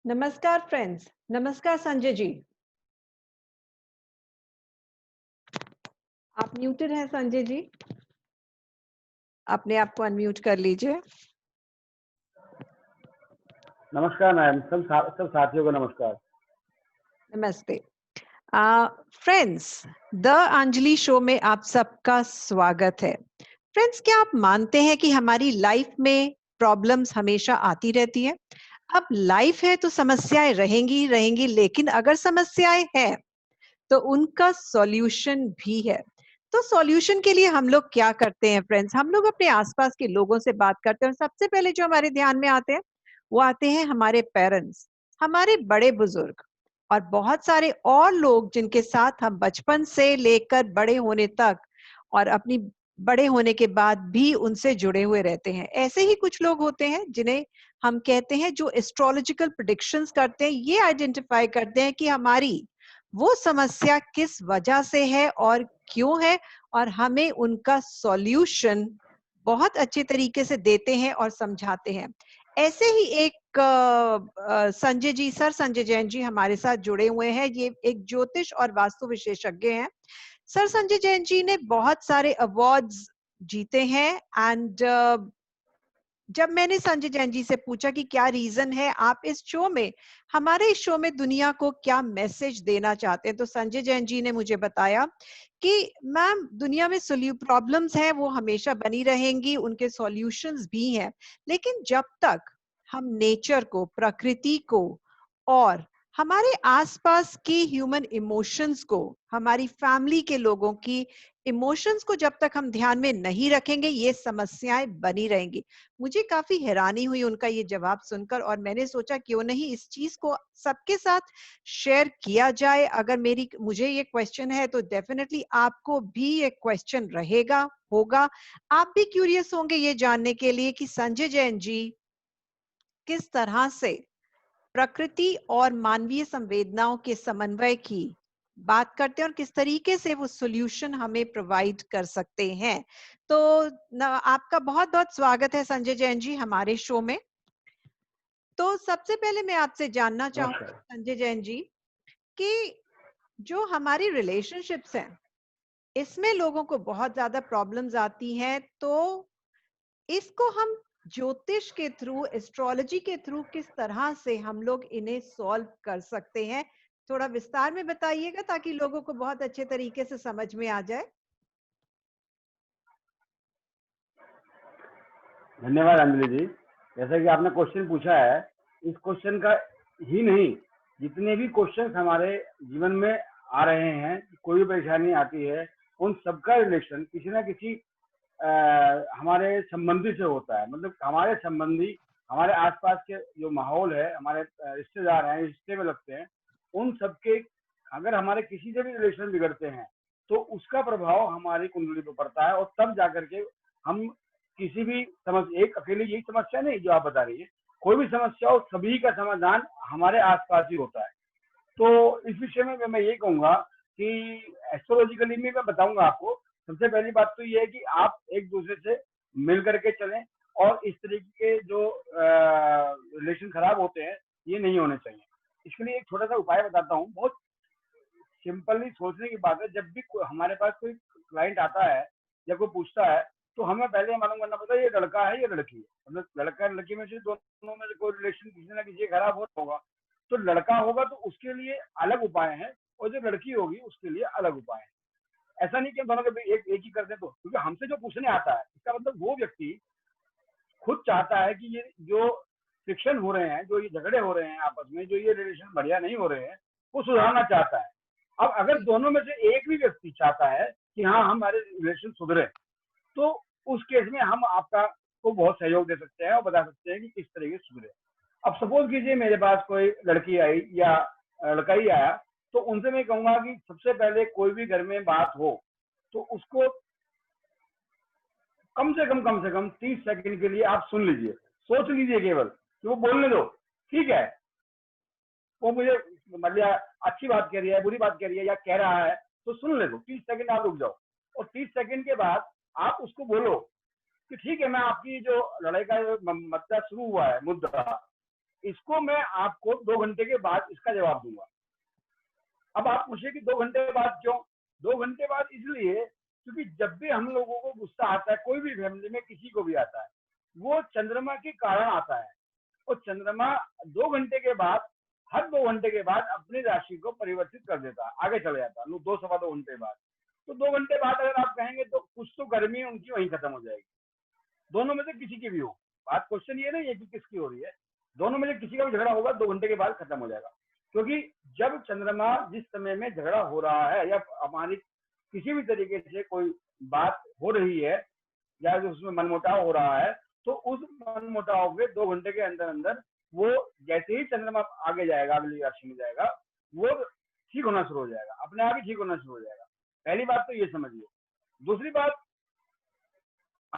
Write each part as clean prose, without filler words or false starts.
नमस्कार फ्रेंड्स। नमस्कार संजय जी। आप म्यूटेड हैं संजय जी। अपने आप को अनम्यूट कर लीजिए। नमस्कार मैम, सब साथियों को नमस्कार। नमस्ते। फ्रेंड्स, द अंजलि शो में आप सबका स्वागत है। फ्रेंड्स, क्या आप मानते हैं कि हमारी लाइफ में प्रॉब्लम्स हमेशा आती रहती है? अब लाइफ है तो समस्याएं रहेंगी ही रहेंगी, लेकिन अगर समस्याएं हैं तो उनका सॉल्यूशन भी है। तो सॉल्यूशन के लिए हम लोग क्या करते हैं फ्रेंड्स? हम लोग अपने आसपास के लोगों से बात करते हैं और सबसे पहले जो हमारे ध्यान में आते हैं वो आते हैं हमारे पेरेंट्स, हमारे बड़े बुजुर्ग और बहुत सारे और लोग जिनके साथ हम बचपन से लेकर बड़े होने तक और अपनी बड़े होने के बाद भी उनसे जुड़े हुए रहते हैं। ऐसे ही कुछ लोग होते हैं जिन्हें हम कहते हैं जो एस्ट्रोलॉजिकल प्रेडिक्शंस करते हैं, ये आइडेंटिफाई करते हैं कि हमारी वो समस्या किस वजह से है और क्यों है, और हमें उनका सॉल्यूशन बहुत अच्छे तरीके से देते हैं और समझाते हैं। ऐसे ही एक संजय जैन जी हमारे साथ जुड़े हुए हैं। ये एक ज्योतिष और वास्तु विशेषज्ञ हैं। सर संजय जैन जी ने बहुत सारे अवार्ड्स जीते हैं एंड जब मैंने संजय जैन जी से पूछा कि क्या रीजन है आप इस शो में, हमारे इस शो में दुनिया को क्या मैसेज देना चाहते हैं, तो संजय जैन जी ने मुझे बताया कि मैम, दुनिया में प्रॉब्लम्स हैं वो हमेशा बनी रहेंगी, उनके सॉल्यूशंस भी हैं, लेकिन जब तक हम नेचर को, प्रकृति को और हमारे आसपास की ह्यूमन इमोशंस को, हमारी फैमिली के लोगों की इमोशंस को जब तक हम ध्यान में नहीं रखेंगे, ये समस्याएं बनी रहेंगी। मुझे काफी हैरानी हुई उनका ये जवाब सुनकर और मैंने सोचा क्यों नहीं इस चीज को सबके साथ शेयर किया जाए। अगर मुझे ये क्वेश्चन है तो डेफिनेटली आपको भी ये क्वेश्चन रहेगा, होगा। आप भी क्यूरियस होंगे ये जानने के लिए कि संजय जैन जी किस तरह से प्रकृति और मानवीय संवेदनाओं के समन्वय की बात करते हैं और किस तरीके से वो सॉल्यूशन हमें प्रोवाइड कर सकते हैं। तो आपका बहुत बहुत स्वागत है संजय जैन जी हमारे शो में। तो सबसे पहले मैं आपसे जानना चाहूंगी नमस्कार। संजय जैन जी कि जो हमारी रिलेशनशिप्स हैं इसमें लोगों को बहुत ज्यादा प्रॉब्लम्स आती हैं, तो इसको हम ज्योतिष के थ्रू, एस्ट्रोलॉजी के थ्रू किस तरह से हम लोग इन्हें सॉल्व कर सकते हैं, थोड़ा विस्तार में बताइएगा ताकि लोगों को बहुत अच्छे तरीके से समझ में आ जाए। धन्यवाद अंजलि जी। जैसा कि आपने क्वेश्चन पूछा है, इस क्वेश्चन का ही नहीं, जितने भी क्वेश्चन हमारे जीवन में आ रहे हैं, कोई भी परेशानी आती है, उन सबका रिलेशन किसी ना किसी हमारे संबंधी से होता है। मतलब हमारे संबंधी, हमारे आसपास के जो माहौल है, हमारे रिश्तेदार हैं, रिश्ते में लगते हैं, उन सबके अगर हमारे किसी से भी रिलेशन बिगड़ते हैं तो उसका प्रभाव हमारी कुंडली पर पड़ता है, और तब जाकर के हम किसी भी समस्या, एक अकेले यही समस्या नहीं जो आप बता रही है, कोई भी समस्या हो, सभी का समाधान हमारे आसपास ही होता है। तो इस विषय में मैं ये कहूंगा कि एस्ट्रोलॉजिकली में मैं बताऊंगा आपको। सबसे पहली बात तो ये है कि आप एक दूसरे से मिल करके चलें, और इस तरीके के जो रिलेशन खराब होते हैं ये नहीं होने चाहिए। इसके लिए एक छोटा सा उपाय बताता हूँ, बहुत सिंपली सोचने की बात है। जब भी हमारे पास कोई क्लाइंट आता है या कोई पूछता है, तो हमें पहले मालूम करना पड़ता है ये लड़का है या लड़की है। मतलब लड़का लड़की में से दोनों में से कोई रिलेशन किसी ना किसी खराब हो होगा। तो लड़का होगा तो उसके लिए अलग उपाय है, और जो लड़की होगी उसके लिए अलग उपाय है। ऐसा नहीं कि हम दोनों के एक ही कर दें, तो क्योंकि हमसे जो पूछने आता है इसका मतलब वो व्यक्ति खुद चाहता है कि ये जो फ्रिक्शन हो रहे हैं, जो ये झगड़े हो रहे हैं आपस में, जो ये रिलेशन बढ़िया नहीं हो रहे हैं, वो सुधारना चाहता है। अब अगर दोनों में से एक भी व्यक्ति चाहता है कि हाँ हमारे रिलेशन सुधरे, तो उस केस में हम आपका को बहुत सहयोग दे सकते हैं और बता सकते हैं कि किस तरीके से सुधरे। अब सपोज कीजिए मेरे पास कोई लड़की आई या लड़का ही आया, तो उनसे मैं कहूंगा कि सबसे पहले कोई भी घर में बात हो तो उसको कम से कम 30 सेकंड के लिए आप सुन लीजिए, सोच लीजिए केवल कि वो बोलने दो। ठीक है, वो मुझे मतलब अच्छी बात कह रही है, बुरी बात कह रही है या कह रहा है, तो सुन ले दो। 30 सेकंड आप रुक जाओ, और 30 सेकंड के बाद आप उसको बोलो कि ठीक है, मैं आपकी जो लड़ाई का मुद्दा शुरू हुआ है, मुद्दा इसको मैं आपको 2 घंटे के बाद इसका जवाब दूंगा। अब आप पूछिए कि 2 घंटे बाद क्यों? 2 घंटे बाद इसलिए क्योंकि जब भी हम लोगों को गुस्सा आता है, कोई भी फैमिली में किसी को भी आता है, वो चंद्रमा के कारण आता है। और चंद्रमा 2 घंटे के बाद, हर 2 घंटे के बाद अपनी राशि को परिवर्तित कर देता है, आगे चले जाता है, 2 सवा 2 घंटे बाद। तो 2 घंटे बाद अगर आप कहेंगे तो कुछ तो गर्मी उनकी वहीं खत्म हो जाएगी, दोनों में से किसी की भी हो। बात क्वेश्चन ये नहीं है कि किसकी हो रही है, दोनों में से किसी का भी झगड़ा होगा 2 घंटे के बाद खत्म हो जाएगा। क्योंकि जब चंद्रमा जिस समय में झगड़ा हो रहा है या हमारी किसी भी तरीके से कोई बात हो रही है या उसमें मनमुटाव हो रहा है, तो उस मनमुटाव के 2 घंटे के अंदर अंदर वो जैसे ही चंद्रमा आगे जाएगा, अगली राशि में जाएगा, वो ठीक होना शुरू हो जाएगा, अपने आप ही ठीक होना शुरू हो जाएगा। पहली बात तो ये समझिए। दूसरी बात,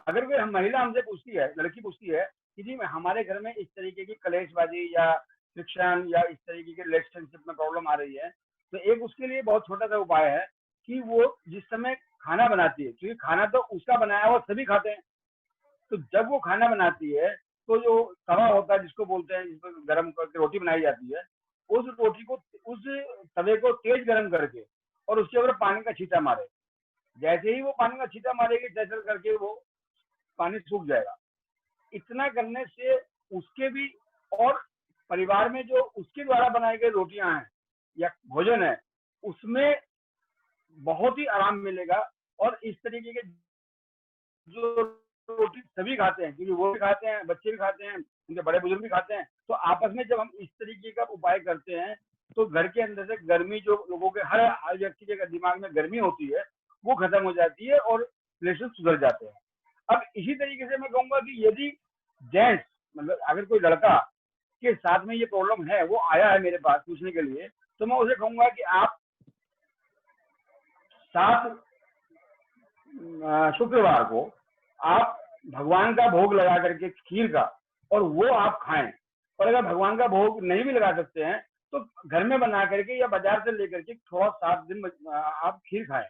अगर कोई महिला हमसे पूछती है, लड़की पूछती है कि जी हमारे घर में इस तरीके की कलेशबाजी या फ्रिक्शन या इस तरीके के रिलेशनशिप में प्रॉब्लम आ रही है, तो एक उसके लिए बहुत छोटा सा उपाय है कि वो जिस समय खाना बनाती है, क्योंकि खाना तो उसका बनाया हुआ सभी खाते हैं, तो जब वो खाना बनाती है तो जो तवा होता है जिसको बोलते हैं, जिस पर गर्म करके रोटी बनाई जाती है, उस रोटी को, उस तवे को तेज गर्म करके और उसके ऊपर पानी का छींटा मारे। जैसे ही वो पानी का छींटा मारेगी, जैसे करके वो पानी सूख जाएगा। इतना करने से उसके भी और परिवार में जो उसके द्वारा बनाई गई रोटियां हैं या भोजन है, उसमें बहुत ही आराम मिलेगा। और इस तरीके के जो रोटी सभी खाते हैं, क्योंकि वो भी खाते हैं, बच्चे भी खाते हैं, उनके बड़े बुजुर्ग भी खाते हैं, तो आपस में जब हम इस तरीके का उपाय करते हैं तो घर के अंदर से गर्मी, जो लोगों के हर व्यक्ति के दिमाग में गर्मी होती है, वो खत्म हो जाती है और रिलेशन सुधर जाते हैं। अब इसी तरीके से मैं कहूंगा कि यदि जेंट्स, मतलब अगर कोई लड़का के साथ में ये प्रॉब्लम है, वो आया है मेरे पास पूछने के लिए, तो मैं उसे कहूंगा कि आप 7 शुक्रवार को आप भगवान का भोग लगा करके खीर का, और वो आप खाएं। और अगर भगवान का भोग नहीं भी लगा सकते हैं तो घर में बना करके या बाजार से लेकर के थोड़ा 7 दिन आप खीर खाएं।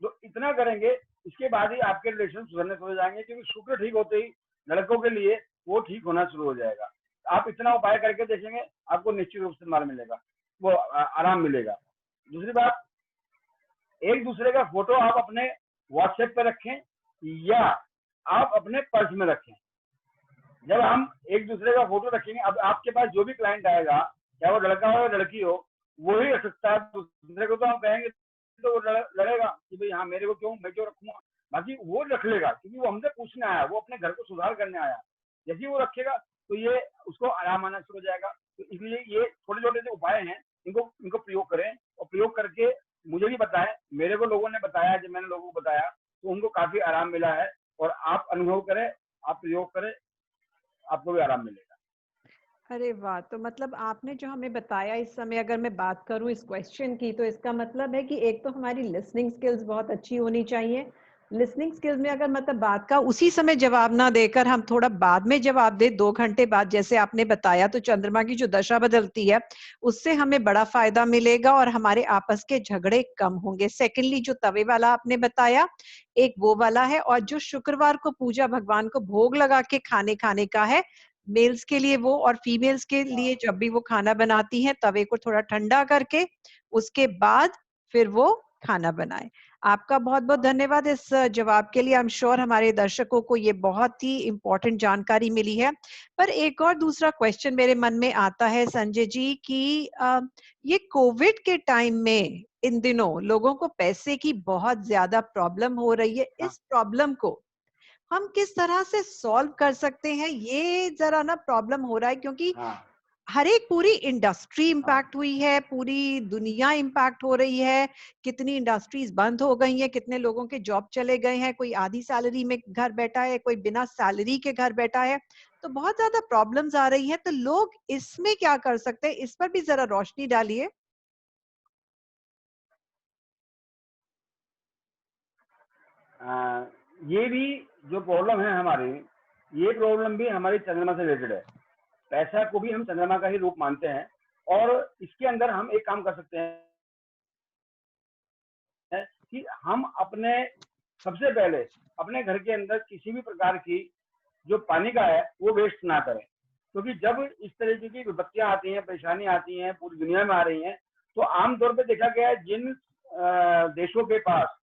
तो इतना करेंगे, इसके बाद ही आपके रिलेशन सुधरने शुरू हो जाएंगे, क्योंकि शुक्र ठीक होते ही लड़कों के लिए वो ठीक होना शुरू हो जाएगा। आप इतना उपाय करके देखेंगे, आपको निश्चित रूप से मार मिलेगा, वो आराम मिलेगा। दूसरी बात, एक दूसरे का फोटो आप अपने व्हाट्सएप पे रखें या आप अपने पर्स में रखें। जब हम एक दूसरे का फोटो रखेंगे, अब आपके पास जो भी क्लाइंट आएगा, चाहे वो लड़का हो या लड़की हो, वो ही रख सकता है। दूसरे को तो हम कहेंगे तो वो लड़ेगा कि भाई हाँ मेरे को क्यों, मैं क्यों रखूंगा। बाकी वो रख लेगा, क्योंकि वो हमसे पूछने आया, वो अपने घर को सुधार करने आया। जैसे वो रखेगा तो ये उसको आराम आना शुरू हो जाएगा। तो इसलिए ये छोटे छोटे जो उपाय हैं, इनको प्रयोग करें, और प्रयोग करके मुझे भी बताएं। मेरे को लोगों ने बताया, जब मैंने लोगों को बताया तो उनको काफी आराम मिला है। और आप अनुभव करें, आप प्रयोग करें, आपको भी आराम मिलेगा। अरे वाह! तो मतलब आपने जो हमें बताया, इस समय अगर मैं बात करूँ इस क्वेश्चन की, तो इसका मतलब है कि एक तो हमारी लिसनिंग स्किल्स बहुत अच्छी होनी चाहिए। लिसनिंग स्किल्स में अगर मतलब बात का उसी समय जवाब ना देकर हम थोड़ा बाद में जवाब दें, 2 घंटे बाद जैसे आपने बताया, तो चंद्रमा की जो दशा बदलती है, उससे हमें बड़ा फ़ायदा मिलेगा और हमारे आपस के झगड़े कम होंगे। सेकंडली जो तवे वाला आपने बताया, एक वो वाला है, और जो शुक्रवार को पूजा भगवान को भोग लगा के खाने का है, मेल्स के लिए वो, और फीमेल्स के लिए जब भी वो खाना बनाती हैं, तवे को थोड़ा ठंडा करके उसके बाद फिर वो खाना बनाएँ। आपका बहुत-बहुत धन्यवाद इस जवाब के लिए। आई एम श्योर हमारे दर्शकों को ये बहुत ही इम्पोर्टेंट जानकारी मिली है। पर एक और दूसरा क्वेश्चन मेरे मन में आता है संजय जी कि ये कोविड के टाइम में इन दिनों लोगों को पैसे की बहुत ज़्यादा प्रॉब्लम हो रही है। हाँ इस प्रॉब्लम को हम किस तरह से सॉल्व कर सकते हैं? ये ज़रा ना प्रॉब्लम हो रहा है, क्योंकि हाँ हर एक पूरी इंडस्ट्री हाँ इम्पैक्ट हुई है, पूरी दुनिया इम्पैक्ट हो रही है, कितनी इंडस्ट्रीज़ बंद हो गई हैं, कितने लोगों के जॉब चले गए हैं, कोई आधी सैलरी में घर बैठा है, कोई बिना सैलरी के घर बैठा है। तो बहुत ज़्यादा प्रॉब्लम्स आ रही हैं, तो लोग इसमें क्या कर सकते हैं? इस पर भी ज़रा रोशनी डालिए। ये भी जो प्रॉब्लम है हमारी, ये प्रॉब्लम भी हमारी चंद्रमा से रिलेटेड है। पैसा को भी हम चंद्रमा का ही रूप मानते हैं, और इसके अंदर हम एक काम कर सकते हैं कि हम अपने, सबसे पहले अपने घर के अंदर किसी भी प्रकार की जो पानी का है वो वेस्ट ना करें। क्योंकि जब इस तरीके की विपत्तियां आती हैं, परेशानी आती हैं, पूरी दुनिया में आ रही हैं, तो आमतौर पे देखा गया है जिन देशों के पास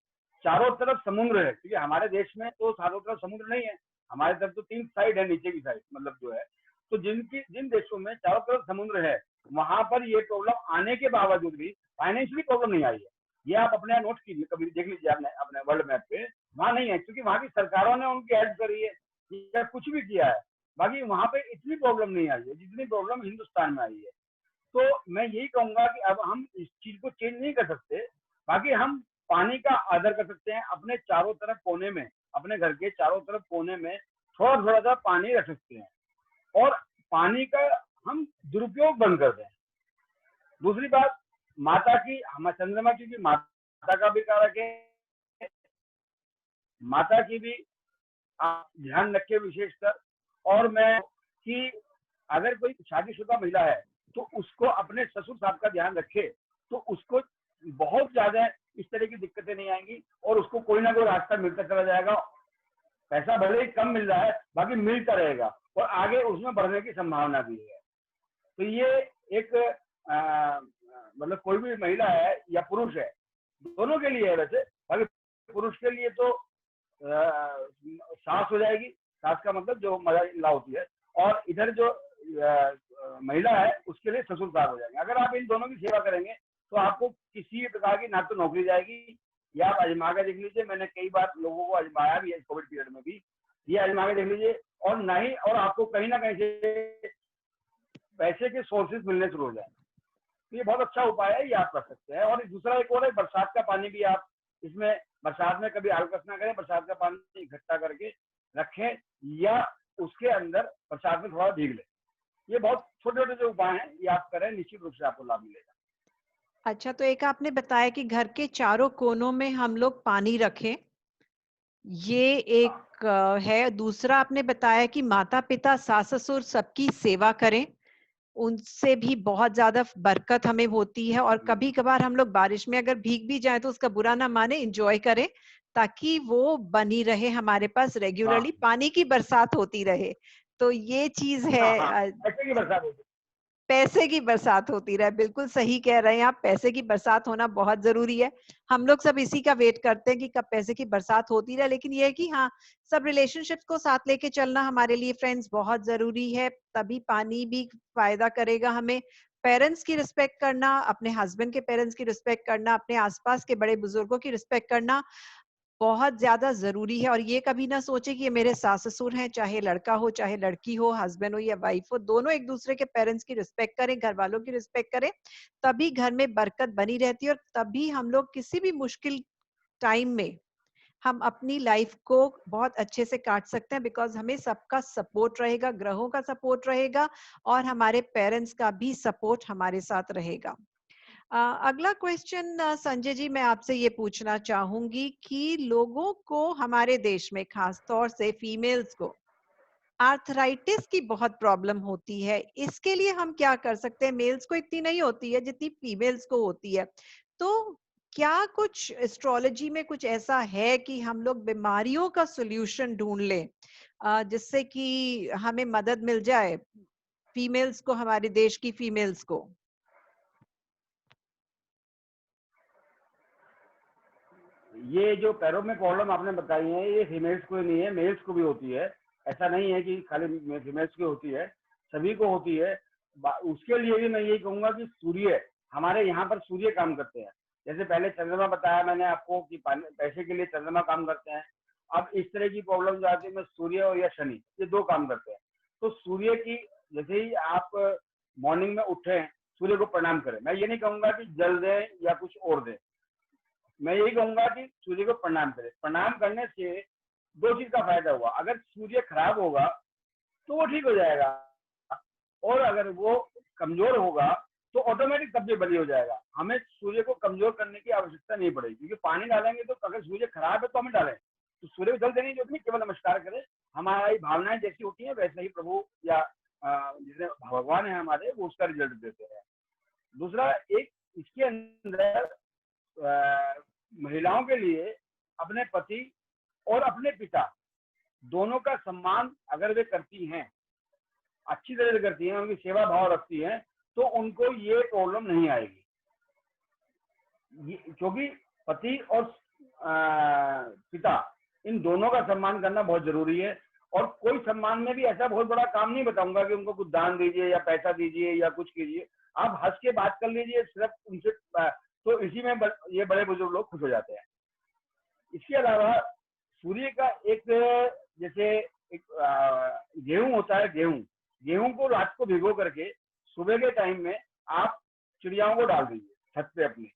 चारों तरफ समुद्र है, क्योंकि हमारे देश में तो चारों तरफ समुद्र नहीं है, हमारे तरफ तो 3 साइड है, नीचे की साइड मतलब जो है, तो जिन देशों में चारों तरफ समुद्र है, वहां पर ये प्रॉब्लम आने के बावजूद भी फाइनेंशियली प्रॉब्लम नहीं आई है। ये आप अपने यहाँ नोट कीजिए, कभी देख लीजिए आपने अपने वर्ल्ड मैप पे, वहां नहीं है, क्योंकि वहां की सरकारों ने उनकी हेल्प करी है या कुछ भी किया है। बाकी वहां पे इतनी प्रॉब्लम नहीं आई है जितनी प्रॉब्लम हिंदुस्तान में आई है। तो मैं यही कहूंगा कि अब हम इस चीज को चेंज नहीं कर सकते, बाकी हम पानी का आदर कर सकते हैं। अपने चारों तरफ कोने में, अपने घर के चारों तरफ कोने में थोड़ा थोड़ा सा पानी रख सकते हैं और पानी का हम दुरुपयोग बंद कर दें। दूसरी बात, माता की, हम चंद्रमा की भी माता का भी कारक है, माता की भी आप ध्यान रखें विशेषकर। और मैं कि अगर कोई शादीशुदा महिला है तो उसको अपने ससुर साहब का ध्यान रखे, तो उसको बहुत ज्यादा इस तरह की दिक्कतें नहीं आएंगी और उसको कोई ना कोई रास्ता मिलता चला जाएगा। पैसा भले ही कम मिल रहा है, बाकी मिलता रहेगा और आगे उसमें बढ़ने की संभावना भी है। तो ये एक मतलब कोई भी महिला है या पुरुष है, दोनों के लिए है वैसे, बाकी पुरुष के लिए तो सास हो जाएगी, सास का मतलब जो मदर इन लॉ होती है, और इधर जो महिला है उसके लिए ससुर साहब हो जाएंगे। अगर आप इन दोनों की सेवा करेंगे तो आपको किसी भी प्रकार की ना तो नौकरी जाएगी, या आप आजमा के देख लीजिए, मैंने कई बार लोगों को आजमाया भी है कोविड पीरियड में भी, ये आजमा के देख लीजिए, और नहीं, और आपको कहीं ना कहीं से पैसे के सोर्सेज मिलने शुरू हो जाए। ये बहुत अच्छा उपाय है, ये आप कर सकते हैं। और दूसरा एक और है, बरसात का पानी भी आप इसमें, बरसात में कभी आलकस ना करें, बरसात का पानी इकट्ठा करके रखें या उसके अंदर बरसात में थोड़ा भीग लें। ये बहुत छोटे छोटे जो उपाय हैं, ये आप करें, निश्चित रूप से आपको लाभ मिलेगा। अच्छा, तो एक आपने बताया कि घर के चारों कोनों में हम लोग पानी रखें, ये एक है। दूसरा आपने बताया कि माता पिता सास ससुर सबकी सेवा करें, उनसे भी बहुत ज्यादा बरकत हमें होती है। और कभी कभार हम लोग बारिश में अगर भीग भी जाए तो उसका बुरा ना माने, एंजॉय करें, ताकि वो बनी रहे हमारे पास, हाँ रेगुलरली पानी की बरसात होती रहे। तो ये चीज हाँ है। हाँ, ऐसे की बरसात होती पैसे की बरसात होती रहे, बिल्कुल सही कह रहे हैं आप, पैसे की बरसात होना बहुत जरूरी है। हम लोग सब इसी का वेट करते हैं कि कब पैसे की बरसात होती रहे। लेकिन ये है कि हाँ, सब रिलेशनशिप्स को साथ लेके चलना हमारे लिए फ्रेंड्स बहुत जरूरी है, तभी पानी भी फायदा करेगा हमें। पेरेंट्स की रिस्पेक्ट करना, अपने हस्बैंड के पेरेंट्स की रिस्पेक्ट करना, अपने आसपास के बड़े बुजुर्गों की रिस्पेक्ट करना बहुत ज्यादा जरूरी है। और ये कभी ना सोचे कि ये मेरे सास ससुर हैं, चाहे लड़का हो चाहे लड़की हो, हस्बैंड हो या वाइफ हो, दोनों एक दूसरे के पेरेंट्स की रिस्पेक्ट करें, घर वालों की रिस्पेक्ट करें, तभी घर में बरकत बनी रहती है। और तभी हम लोग किसी भी मुश्किल टाइम में हम अपनी लाइफ को बहुत अच्छे से काट सकते हैं, बिकॉज हमें सबका सपोर्ट रहेगा, ग्रहों का सपोर्ट रहेगा और हमारे पेरेंट्स का भी सपोर्ट हमारे साथ रहेगा। अगला क्वेश्चन संजय जी, मैं आपसे ये पूछना चाहूंगी कि लोगों को हमारे देश में, खास तौर से फीमेल्स को, आर्थराइटिस की बहुत प्रॉब्लम होती है। इसके लिए हम क्या कर सकते हैं? मेल्स को इतनी नहीं होती है जितनी फीमेल्स को होती है। तो क्या कुछ एस्ट्रोलॉजी में कुछ ऐसा है कि हम लोग बीमारियों का सॉल्यूशन ढूंढ लें, जिससे कि हमें मदद मिल जाए, फीमेल्स को, हमारे देश की फीमेल्स को? ये जो पैरों में प्रॉब्लम आपने बताई है, ये फीमेल्स को ही नहीं है, मेल्स को भी होती है। ऐसा नहीं है कि खाली फीमेल्स की होती है, सभी को होती है। उसके लिए भी मैं यही कहूंगा कि सूर्य, हमारे यहाँ पर सूर्य काम करते हैं। जैसे पहले चंद्रमा बताया मैंने आपको कि पैसे के लिए चंद्रमा काम करते हैं। अब इस तरह की प्रॉब्लम जो आती है, सूर्य और या शनि, ये दो काम करते हैं। तो सूर्य की, जैसे ही आप मॉर्निंग में उठे, सूर्य को प्रणाम करें। मैं ये नहीं कहूंगा कि जल दें या कुछ और दें, मैं यही कहूंगा कि सूर्य को प्रणाम करें। प्रणाम करने से दो चीज का फायदा हुआ, अगर सूर्य खराब होगा तो वो ठीक हो जाएगा, और अगर वो कमजोर होगा तो ऑटोमेटिक तब भी बली हो जाएगा। हमें सूर्य को कमजोर करने की आवश्यकता नहीं पड़ेगी, क्योंकि पानी डालेंगे तो अगर सूर्य खराब है तो हमें डालें, तो सूर्य को जल देने की नहीं, केवल नमस्कार करें। हमारी भावनाएं जैसी होती हैं वैसे ही प्रभु या जिसने भगवान है हमारे, वो उसका रिजल्ट देते हैं। दूसरा, एक इसके अंदर महिलाओं के लिए अपने पति और अपने पिता दोनों का सम्मान अगर वे करती हैं, अच्छी तरह से करती हैं, उनकी सेवा भाव रखती हैं, तो उनको ये प्रॉब्लम नहीं आएगी। क्योंकि पति और पिता इन दोनों का सम्मान करना बहुत जरूरी है। और कोई सम्मान में भी ऐसा बहुत बड़ा काम नहीं बताऊंगा कि उनको कुछ दान दीजिए या पैसा दीजिए या कुछ कीजिए। आप हंस के बात कर लीजिए सिर्फ उनसे, तो इसी में ये बड़े बुजुर्ग लोग खुश हो जाते हैं। इसके अलावा सूर्य का एक, जैसे एक गेहूं होता है, गेहूं को रात को भिगो करके सुबह के टाइम में आप चिड़ियाओं को डाल दीजिए छत पे अपनी।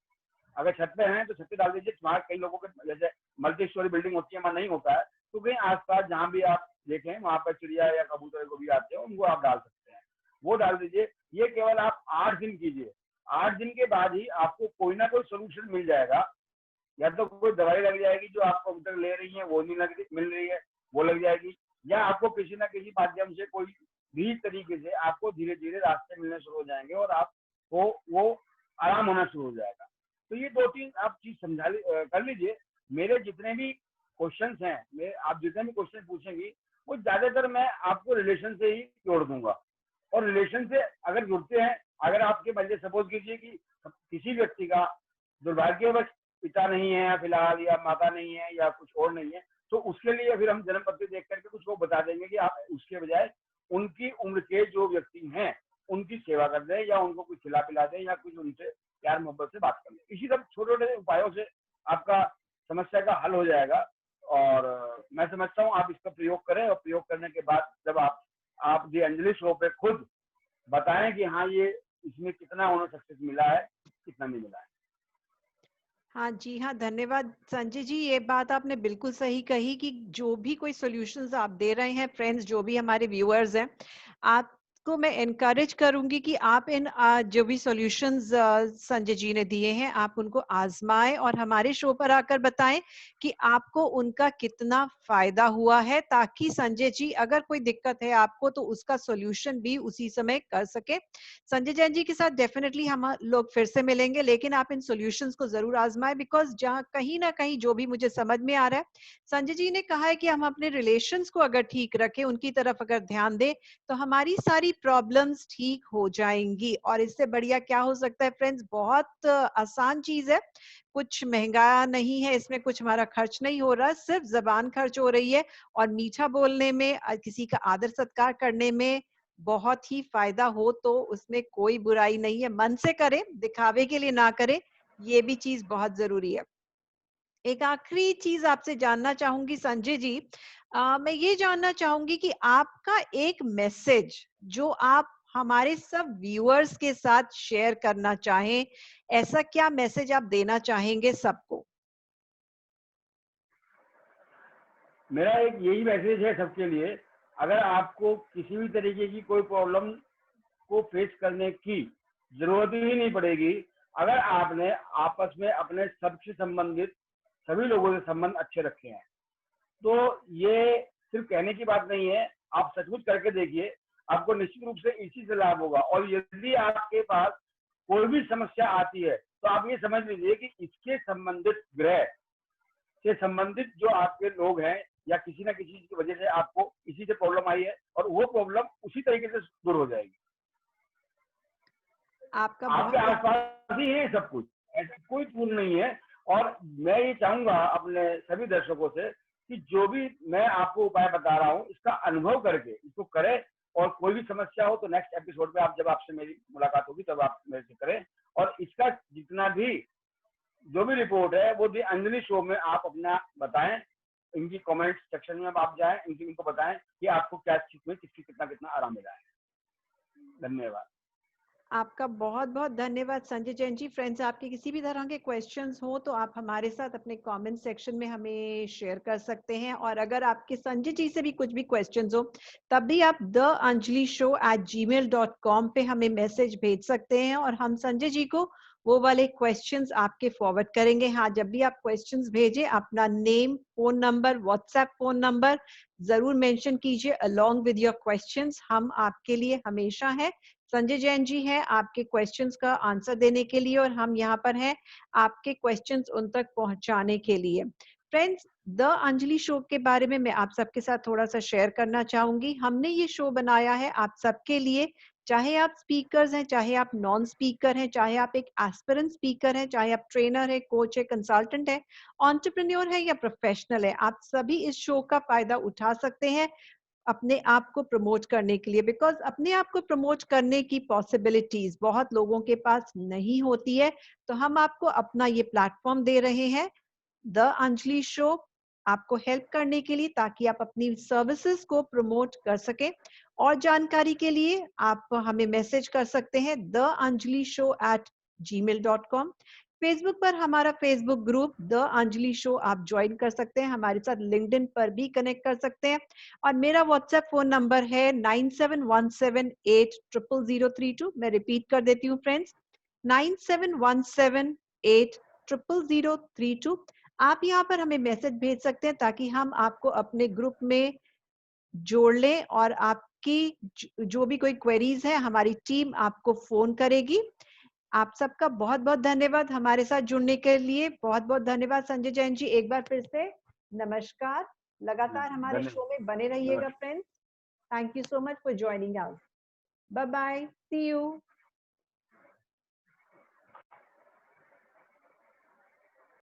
अगर छत पे हैं तो छत पे डाल दीजिए। वहाँ कई लोगों के जैसे मल्टी स्टोरी बिल्डिंग होती है, वहाँ नहीं होता है, तो कहीं आसपास जहाँ भी आप देखें वहां पर चिड़िया या कबूतर को भी आते हैं, उनको आप डाल सकते हैं, वो डाल दीजिए। ये केवल आप 8 दिन कीजिए। 8 दिन के बाद ही आपको कोई ना कोई सोल्यूशन मिल जाएगा। या तो कोई दवाई लग जाएगी जो आप कबूतर ले रही है वो नहीं मिल रही है, वो लग जाएगी, या आपको किसी ना किसी माध्यम से कोई भी तरीके से आपको धीरे धीरे रास्ते मिलने शुरू हो जाएंगे और आपको वो आराम होना शुरू हो जाएगा। तो ये 2-3 आप चीज कर लीजिए। मेरे जितने भी क्वेश्चंस हैं, आप जितने भी क्वेश्चन पूछेंगी, वो ज्यादातर मैं आपको रिलेशन से ही जोड़ दूंगा। और रिलेशन से अगर जुड़ते हैं, अगर आपके बच्चे सपोज कीजिए कि किसी व्यक्ति का दुर्भाग्यवश पिता नहीं है फिलहाल, या माता नहीं है, या कुछ और नहीं है, तो उसके लिए फिर हम जन्म पत्री देख करके कुछ को बता देंगे कि आप उसके बजाय उनकी उम्र के जो व्यक्ति हैं उनकी सेवा कर दें, या उनको कुछ खिला पिला दें, या कुछ उनसे प्यार मोहब्बत से बात कर लें। इसी सब छोटे छोटे उपायों से आपका समस्या का हल हो जाएगा। और मैं समझता हूँ आप इसका प्रयोग करें, और प्रयोग करने के बाद जब आप दी अंजलि शो पे खुद बताएं कि हाँ ये इसमें कितना उन्हें सक्सेस मिला है, कितना नहीं मिला है। हाँ जी, हाँ, धन्यवाद संजय जी। ये बात आपने बिल्कुल सही कही कि जो भी कोई सॉल्यूशंस आप दे रहे हैं, फ्रेंड्स, जो भी हमारे व्यूअर्स हैं, आपको मैं एनकरेज करूंगी कि आप इन जो भी सॉल्यूशंस संजय जी ने दिए हैं, आप उनको आजमाएं और हमारे शो पर आकर बताएं कि आपको उनका कितना फायदा हुआ है, ताकि संजय जी अगर कोई दिक्कत है आपको तो उसका सॉल्यूशन भी उसी समय कर सके। संजय जैन जी के साथ डेफिनेटली हम लोग फिर से मिलेंगे, लेकिन आप इन सॉल्यूशंस को जरूर आजमाएं, बिकॉज जहां कहीं ना कहीं जो भी मुझे समझ में आ रहा है, संजय जी ने कहा है कि हम अपने रिलेशंस को अगर ठीक रखें, उनकी तरफ अगर ध्यान दें, तो हमारी सारी प्रॉब्लम्स ठीक हो जाएंगी। और इससे बढ़िया क्या हो सकता है फ्रेंड्स? बहुत आसान चीज है, कुछ महंगा नहीं है, इसमें कुछ हमारा खर्च नहीं हो रहा, सिर्फ जबान खर्च हो रही है। और मीठा बोलने में, किसी का आदर सत्कार करने में बहुत ही फायदा हो तो उसमें कोई बुराई नहीं है। मन से करें, दिखावे के लिए ना करें, ये भी चीज बहुत जरूरी है। एक आखिरी चीज आपसे जानना चाहूंगी संजय जी, मैं ये जानना चाहूंगी कि आपका एक मैसेज जो आप हमारे सब व्यूअर्स के साथ शेयर करना चाहें, ऐसा क्या मैसेज आप देना चाहेंगे सबको? मेरा एक यही मैसेज है सबके लिए, अगर आपको किसी भी तरीके की कोई प्रॉब्लम को फेस करने की जरूरत ही नहीं पड़ेगी, अगर आपने आपस में अपने सबसे संबंधित सभी लोगों से संबंध अच्छे रखे हैं। तो ये सिर्फ कहने की बात नहीं है, आप सचमुच करके देखिए, आपको निश्चित रूप से इसी से लाभ होगा। और यदि आपके पास कोई भी समस्या आती है तो आप ये समझ लीजिए कि इसके संबंधित ग्रह से संबंधित जो आपके लोग हैं, या किसी ना किसी की वजह से आपको इसी से प्रॉब्लम आई है, और वो प्रॉब्लम उसी तरीके से दूर हो जाएगी। आपका आपके बहुत आसपास ही है सब कुछ, ऐसा कोई टूल नहीं है। और मैं ये चाहूंगा अपने सभी दर्शकों से कि जो भी मैं आपको उपाय बता रहा हूँ, इसका अनुभव करके इसको करें। और कोई भी समस्या हो तो नेक्स्ट एपिसोड में जब आपसे मेरी मुलाकात होगी तब आप मेरे से करें। और इसका जितना भी जो भी रिपोर्ट है वो दी अंजलि शो में आप अपना बताएं, इनकी कमेंट सेक्शन में आप जाएं, इनको बताएं कि आपको क्या चीज में कितना कितना आराम मिला है। धन्यवाद। आपका बहुत बहुत धन्यवाद संजय जैन जी। फ्रेंड्स, आपके किसी भी तरह के क्वेश्चंस हो तो आप हमारे साथ अपने कमेंट सेक्शन में हमें शेयर कर सकते हैं। और अगर आपके संजय जी से भी कुछ भी क्वेश्चंस हो, तब भी आप theanjalishow@gmail.com पे हमें मैसेज भेज सकते हैं, और हम संजय जी को वो वाले क्वेश्चंस आपके फॉरवर्ड करेंगे। हाँ, जब भी आप क्वेश्चंस भेजें, अपना name, phone number, WhatsApp phone number जरूर मेंशन कीजिए अलोंग विद योर क्वेश्चंस। हम आपके लिए हमेशा हैं। संजय जैन जी हैं आपके क्वेश्चंस का आंसर देने के लिए, और हम यहाँ पर हैं आपके क्वेश्चंस उन तक पहुंचाने के लिए। फ्रेंड्स, द अंजलि शो के बारे में मैं आप सबके साथ थोड़ा सा शेयर करना चाहूंगी। हमने ये शो बनाया है आप सबके लिए, चाहे आप स्पीकर्स हैं, चाहे आप नॉन स्पीकर हैं, चाहे आप एक एस्पिरेंट स्पीकर हैं, चाहे आप ट्रेनर है, कोच है, कंसल्टेंट है, एंटरप्रेन्योर है या प्रोफेशनल है, आप सभी इस शो का फायदा उठा सकते हैं अपने आप को प्रमोट करने के लिए। बिकॉज अपने आप को प्रमोट करने की पॉसिबिलिटीज बहुत लोगों के पास नहीं होती है, तो हम आपको अपना ये प्लेटफॉर्म दे रहे हैं, द अंजलि शो, आपको हेल्प करने के लिए, ताकि आप अपनी सर्विसेज को प्रमोट कर सकें। और जानकारी के लिए आप हमें मैसेज कर सकते हैं theanjalishow@gmail.com। फेसबुक पर हमारा Facebook group the Anjali show आप ज्वाइन कर सकते हैं, हमारे साथ लिंक्डइन पर भी कनेक्ट कर सकते हैं। और मेरा व्हाट्सएप फोन नंबर है 9717800032। मैं रिपीट कर देती हूँ फ्रेंड्स, 9717800032। आप यहाँ पर हमें मैसेज भेज सकते हैं ताकि हम आपको अपने ग्रुप में जोड़ लें, और आपकी जो भी कोई क्वेरीज है हमारी टीम आपको फोन करेगी। आप सबका बहुत बहुत धन्यवाद हमारे साथ जुड़ने के लिए। बहुत बहुत धन्यवाद संजय जैन जी, एक बार फिर से नमस्कार। लगातार हमारे शो में बने रहिएगा friends. Thank you so much for joining out. Bye bye, see you.